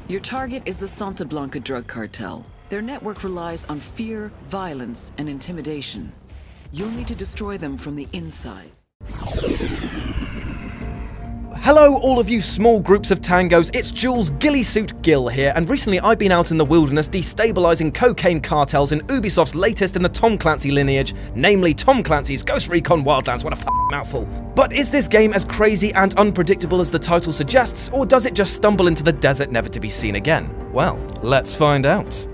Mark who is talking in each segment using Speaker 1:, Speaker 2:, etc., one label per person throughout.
Speaker 1: Your target is the Santa Blanca drug cartel. Their network relies on fear, violence, and intimidation. You'll need to destroy them from the inside.
Speaker 2: Hello all of you small groups of tangos, it's Jules Gillysuit Gill here, and recently I've been out in the wilderness destabilizing cocaine cartels in Ubisoft's latest in the Tom Clancy lineage, namely Tom Clancy's Ghost Recon Wildlands. What a mouthful. But is this game as crazy and unpredictable as the title suggests, or does it just stumble into the desert never to be seen again? Well, let's find out.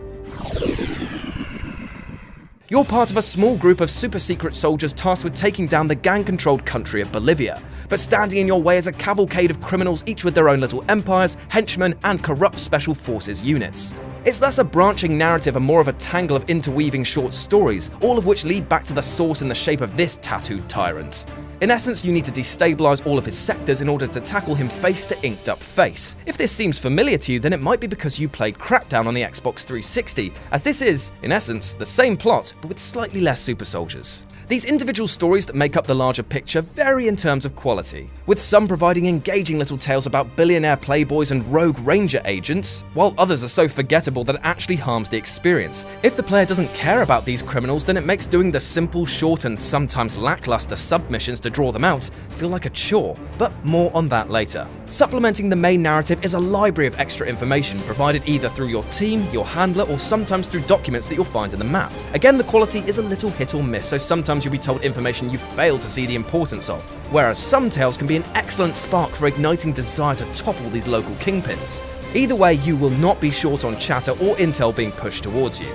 Speaker 2: You're part of a small group of super-secret soldiers tasked with taking down the gang-controlled country of Bolivia. But standing in your way is a cavalcade of criminals, each with their own little empires, henchmen, and corrupt special forces units. It's less a branching narrative and more of a tangle of interweaving short stories, all of which lead back to the source in the shape of this tattooed tyrant. In essence, you need to destabilize all of his sectors in order to tackle him face to inked up face. If this seems familiar to you, then it might be because you played Crackdown on the Xbox 360, as this is, in essence, the same plot, but with slightly less super soldiers. These individual stories that make up the larger picture vary in terms of quality, with some providing engaging little tales about billionaire playboys and rogue ranger agents, while others are so forgettable that it actually harms the experience. If the player doesn't care about these criminals, then it makes doing the simple, short, and sometimes lackluster submissions to draw them out feel like a chore, but more on that later. Supplementing the main narrative is a library of extra information provided either through your team, your handler, or sometimes through documents that you'll find in the map. Again, the quality is a little hit or miss, so sometimes you'll be told information you fail to see the importance of, whereas some tales can be an excellent spark for igniting desire to topple these local kingpins. Either way, you will not be short on chatter or intel being pushed towards you.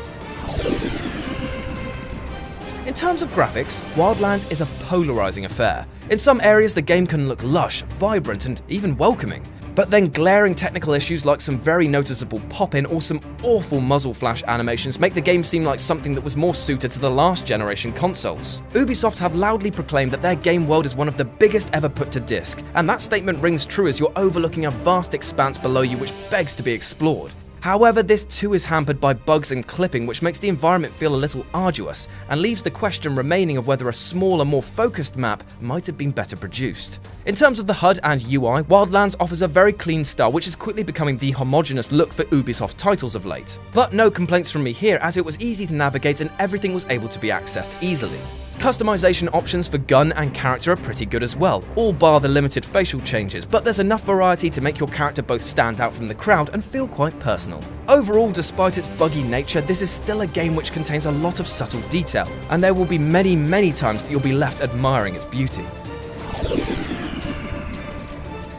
Speaker 2: In terms of graphics, Wildlands is a polarizing affair. In some areas the game can look lush, vibrant, and even welcoming. But then glaring technical issues like some very noticeable pop-in or some awful muzzle flash animations make the game seem like something that was more suited to the last generation consoles. Ubisoft have loudly proclaimed that their game world is one of the biggest ever put to disc, and that statement rings true as you're overlooking a vast expanse below you which begs to be explored. However, this too is hampered by bugs and clipping, which makes the environment feel a little arduous, and leaves the question remaining of whether a smaller, more focused map might have been better produced. In terms of the HUD and UI, Wildlands offers a very clean style, which is quickly becoming the homogeneous look for Ubisoft titles of late. But no complaints from me here, as it was easy to navigate and everything was able to be accessed easily. Customization options for gun and character are pretty good as well, all bar the limited facial changes, but there's enough variety to make your character both stand out from the crowd and feel quite personal. Overall, despite its buggy nature, this is still a game which contains a lot of subtle detail, and there will be many times that you'll be left admiring its beauty.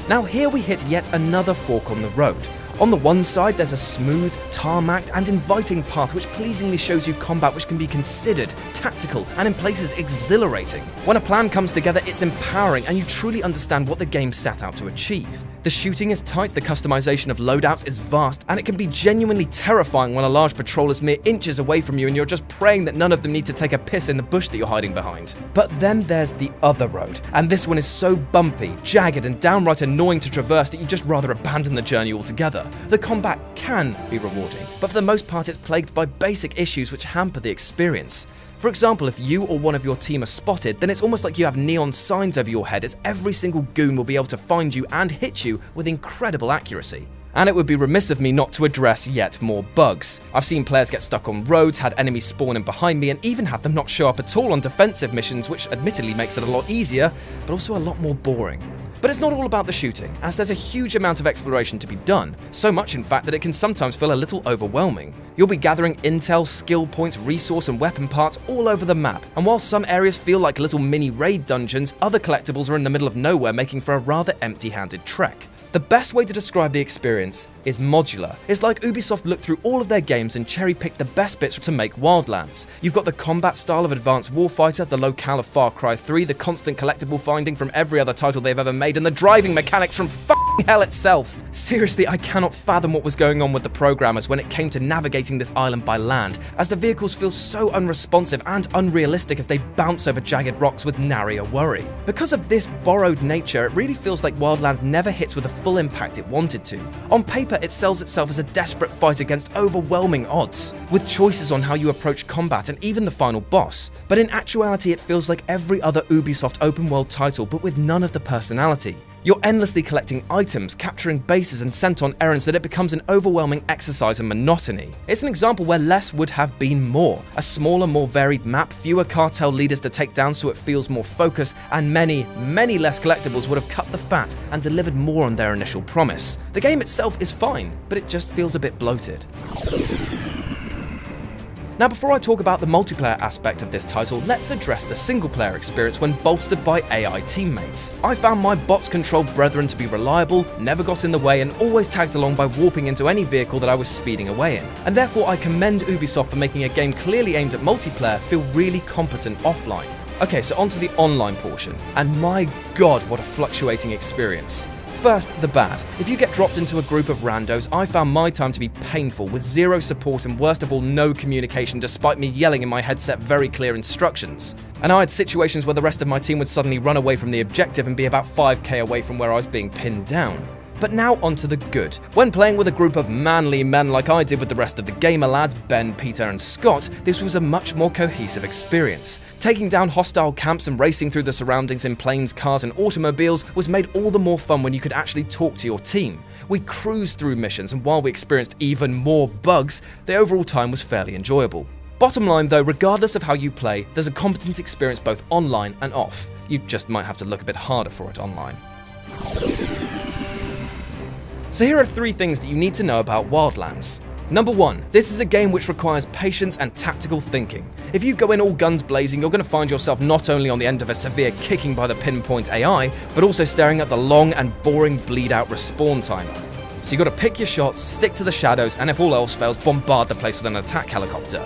Speaker 2: Now here we hit yet another fork on the road. On the one side, there's a smooth, tarmacked, and inviting path which pleasingly shows you combat which can be considered, tactical, and in places exhilarating. When a plan comes together, it's empowering and you truly understand what the game set out to achieve. The shooting is tight, the customization of loadouts is vast, and it can be genuinely terrifying when a large patrol is mere inches away from you and you're just praying that none of them need to take a piss in the bush that you're hiding behind. But then there's the other road, and this one is so bumpy, jagged, and downright annoying to traverse that you'd just rather abandon the journey altogether. The combat can be rewarding, but for the most part it's plagued by basic issues which hamper the experience. For example, if you or one of your team are spotted, then it's almost like you have neon signs over your head, as every single goon will be able to find you and hit you with incredible accuracy. And it would be remiss of me not to address yet more bugs. I've seen players get stuck on roads, had enemies spawn in behind me, and even had them not show up at all on defensive missions, which admittedly makes it a lot easier, but also a lot more boring. But it's not all about the shooting, as there's a huge amount of exploration to be done, so much in fact that it can sometimes feel a little overwhelming. You'll be gathering intel, skill points, resource and weapon parts all over the map, and while some areas feel like little mini raid dungeons, other collectibles are in the middle of nowhere, making for a rather empty-handed trek. The best way to describe the experience is modular. It's like Ubisoft looked through all of their games and cherry-picked the best bits to make Wildlands. You've got the combat style of Advanced Warfighter, the locale of Far Cry 3, the constant collectible finding from every other title they've ever made, and the driving mechanics from f***ing hell itself. Seriously, I cannot fathom what was going on with the programmers when it came to navigating this island by land, as the vehicles feel so unresponsive and unrealistic as they bounce over jagged rocks with nary a worry. Because of this borrowed nature, it really feels like Wildlands never hits with the full impact it wanted to. On paper, it sells itself as a desperate fight against overwhelming odds, with choices on how you approach combat and even the final boss. But in actuality, it feels like every other Ubisoft open world title, but with none of the personality. You're endlessly collecting items, capturing bases and sent on errands that it becomes an overwhelming exercise in monotony. It's an example where less would have been more. A smaller, more varied map, fewer cartel leaders to take down so it feels more focused, and many, many less collectibles would have cut the fat and delivered more on their initial promise. The game itself is fine, but it just feels a bit bloated. Now, before I talk about the multiplayer aspect of this title, let's address the single-player experience when bolstered by AI teammates. I found my bots-controlled brethren to be reliable, never got in the way, and always tagged along by warping into any vehicle that I was speeding away in. And therefore, I commend Ubisoft for making a game clearly aimed at multiplayer feel really competent offline. Okay, so onto the online portion, and my god, what a fluctuating experience. First, the bad. If you get dropped into a group of randos, I found my time to be painful, with zero support and worst of all, no communication despite me yelling in my headset very clear instructions. And I had situations where the rest of my team would suddenly run away from the objective and be about 5k away from where I was being pinned down. But now onto the good. When playing with a group of manly men like I did with the rest of the gamer lads, Ben, Peter and Scott, this was a much more cohesive experience. Taking down hostile camps and racing through the surroundings in planes, cars and automobiles was made all the more fun when you could actually talk to your team. We cruised through missions, and while we experienced even more bugs, the overall time was fairly enjoyable. Bottom line though, regardless of how you play, there's a competent experience both online and off. You just might have to look a bit harder for it online. So here are 3 things that you need to know about Wildlands. Number 1, this is a game which requires patience and tactical thinking. If you go in all guns blazing, you're going to find yourself not only on the end of a severe kicking by the pinpoint AI, but also staring at the long and boring bleed-out respawn timer. So you got to pick your shots, stick to the shadows, and if all else fails, bombard the place with an attack helicopter.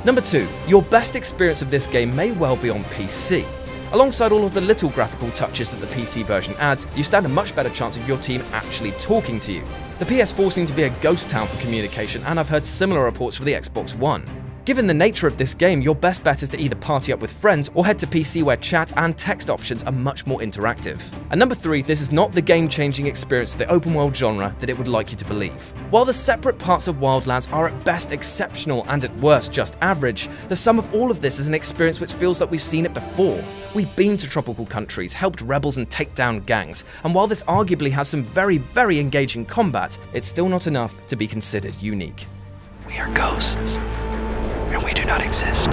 Speaker 2: Number 2, your best experience of this game may well be on PC. Alongside all of the little graphical touches that the PC version adds, you stand a much better chance of your team actually talking to you. The PS4 seemed to be a ghost town for communication, and I've heard similar reports for the Xbox One. Given the nature of this game, your best bet is to either party up with friends or head to PC where chat and text options are much more interactive. And number 3, this is not the game-changing experience of the open world genre that it would like you to believe. While the separate parts of Wildlands are at best exceptional and at worst just average, the sum of all of this is an experience which feels like we've seen it before. We've been to tropical countries, helped rebels and take down gangs, and while this arguably has some very, very engaging combat, it's still not enough to be considered unique.
Speaker 3: We are ghosts, and we do not exist.